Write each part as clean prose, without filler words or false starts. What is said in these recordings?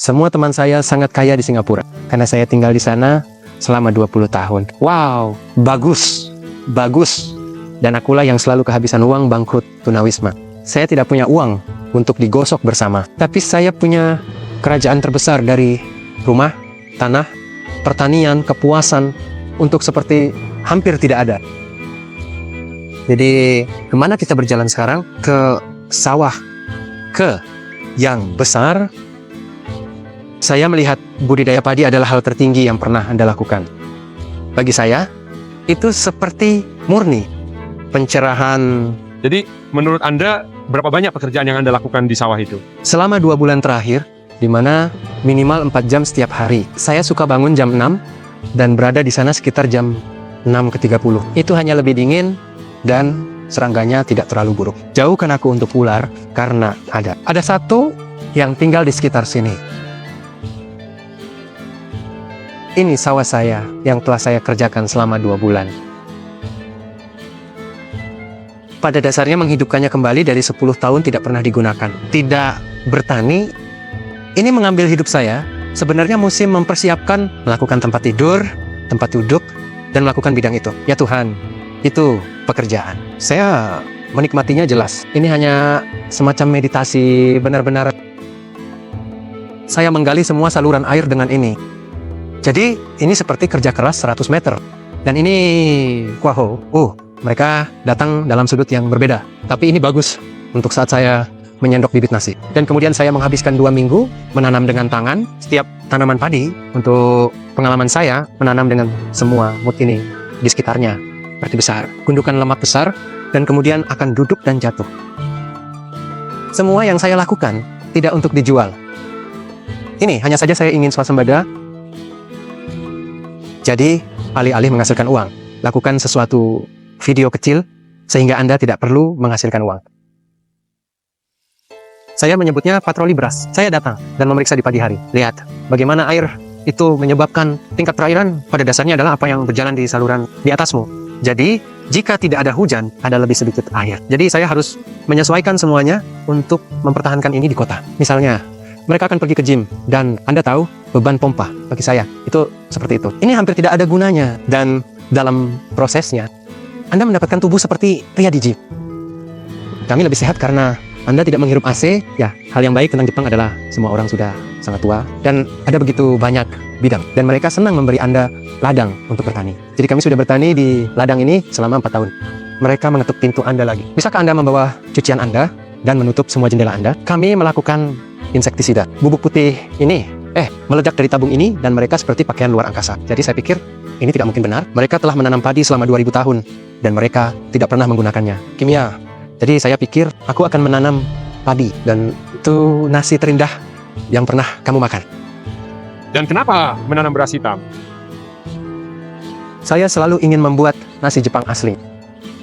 Semua teman saya sangat kaya di Singapura karena saya tinggal di sana selama 20 tahun. Wow, bagus, bagus. Dan akulah yang selalu kehabisan uang bangkrut tunawisma. Saya tidak punya uang untuk digosok bersama, tapi saya punya kerajaan terbesar dari rumah, tanah, pertanian, kepuasan untuk seperti hampir tidak ada. Jadi, kemana kita berjalan sekarang? Ke sawah, ke yang besar. Saya melihat budidaya padi adalah hal tertinggi yang pernah Anda lakukan. Bagi saya, itu seperti murni pencerahan. Jadi, menurut Anda, berapa banyak pekerjaan yang Anda lakukan di sawah itu? Selama 2 bulan terakhir, di mana minimal 4 jam setiap hari. Saya suka bangun jam 6 dan berada di sana sekitar jam 6:30. Itu hanya lebih dingin dan serangganya tidak terlalu buruk. Jauhkan aku untuk ular karena ada satu yang tinggal di sekitar sini. Ini sawah saya yang telah saya kerjakan selama 2 bulan. Pada dasarnya menghidupkannya kembali dari 10 tahun tidak pernah digunakan. Tidak bertani, ini mengambil hidup saya. Sebenarnya musim mempersiapkan, melakukan tempat tidur, tempat duduk, dan melakukan bidang itu. Ya Tuhan, itu pekerjaan. Saya menikmatinya jelas. Ini hanya semacam meditasi benar-benar. Saya menggali semua saluran air dengan ini. Jadi, ini seperti kerja keras 100 meter. Dan ini, wow, mereka datang dalam sudut yang berbeda. Tapi ini bagus untuk saat saya menyendok bibit nasi. Dan kemudian saya menghabiskan 2 minggu menanam dengan tangan setiap tanaman padi. Untuk pengalaman saya, menanam dengan semua mut ini di sekitarnya. Seperti besar, gundukan lemak besar, dan kemudian akan duduk dan jatuh. Semua yang saya lakukan tidak untuk dijual. Ini hanya saja saya ingin swasembada. Jadi, alih-alih menghasilkan uang, lakukan sesuatu video kecil sehingga Anda tidak perlu menghasilkan uang. Saya menyebutnya patroli beras. Saya datang dan memeriksa di pagi hari. Lihat bagaimana air itu menyebabkan tingkat perairan pada dasarnya adalah apa yang berjalan di saluran di atasmu. Jadi, jika tidak ada hujan, ada lebih sedikit air. Jadi, saya harus menyesuaikan semuanya untuk mempertahankan ini di kota. Misalnya, mereka akan pergi ke gym, dan Anda tahu, beban pompa bagi saya, itu seperti itu. Ini hampir tidak ada gunanya, dan dalam prosesnya, Anda mendapatkan tubuh seperti pria di gym. Kami lebih sehat karena Anda tidak menghirup AC. Ya, hal yang baik tentang Jepang adalah semua orang sudah sangat tua, dan ada begitu banyak bidang, dan mereka senang memberi Anda ladang untuk bertani. Jadi kami sudah bertani di ladang ini selama 4 tahun. Mereka mengetuk pintu Anda lagi. Bisakah Anda membawa cucian Anda dan menutup semua jendela Anda? Kami melakukan insektisida. Bubuk putih ini meledak dari tabung ini, dan mereka seperti pakaian luar angkasa. Jadi saya pikir ini tidak mungkin benar. Mereka telah menanam padi selama 2000 tahun dan mereka tidak pernah menggunakannya kimia. Jadi saya pikir aku akan menanam padi, dan itu nasi terindah yang pernah kamu makan. Dan kenapa menanam beras hitam? Saya selalu ingin membuat nasi Jepang asli.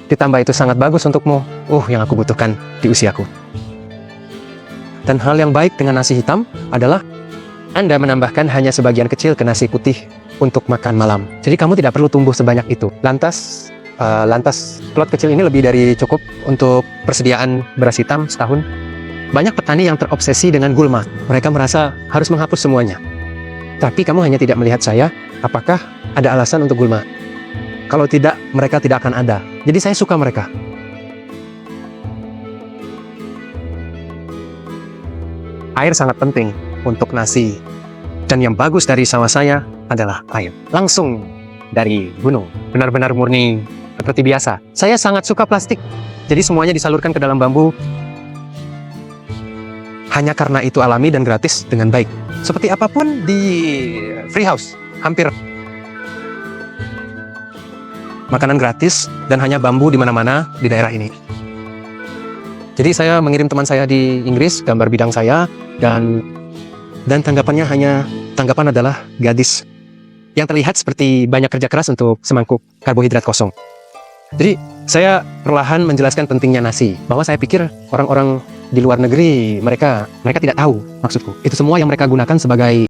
Ditambah itu sangat bagus untukmu. Yang aku butuhkan di usiaku. Dan hal yang baik dengan nasi hitam adalah Anda menambahkan hanya sebagian kecil ke nasi putih untuk makan malam. Jadi kamu tidak perlu tumbuh sebanyak itu. Lantas plot kecil ini lebih dari cukup untuk persediaan beras hitam setahun. Banyak petani yang terobsesi dengan gulma. Mereka merasa harus menghapus semuanya. Tapi kamu hanya tidak melihat saya. Apakah ada alasan untuk gulma? Kalau tidak, mereka tidak akan ada. Jadi saya suka mereka. Air sangat penting untuk nasi. Dan yang bagus dari sawah saya adalah air. Langsung dari gunung. Benar-benar murni seperti biasa. Saya sangat suka plastik. Jadi semuanya disalurkan ke dalam bambu. Hanya karena itu alami dan gratis dengan baik. Seperti apapun di free house. Hampir. Makanan gratis dan hanya bambu di mana-mana di daerah ini. Jadi saya mengirim teman saya di Inggris gambar bidang saya, dan tanggapan adalah gadis yang terlihat seperti banyak kerja keras untuk semangkuk karbohidrat kosong. Jadi saya perlahan menjelaskan pentingnya nasi, bahwa saya pikir orang-orang di luar negeri mereka tidak tahu maksudku. Itu semua yang mereka gunakan sebagai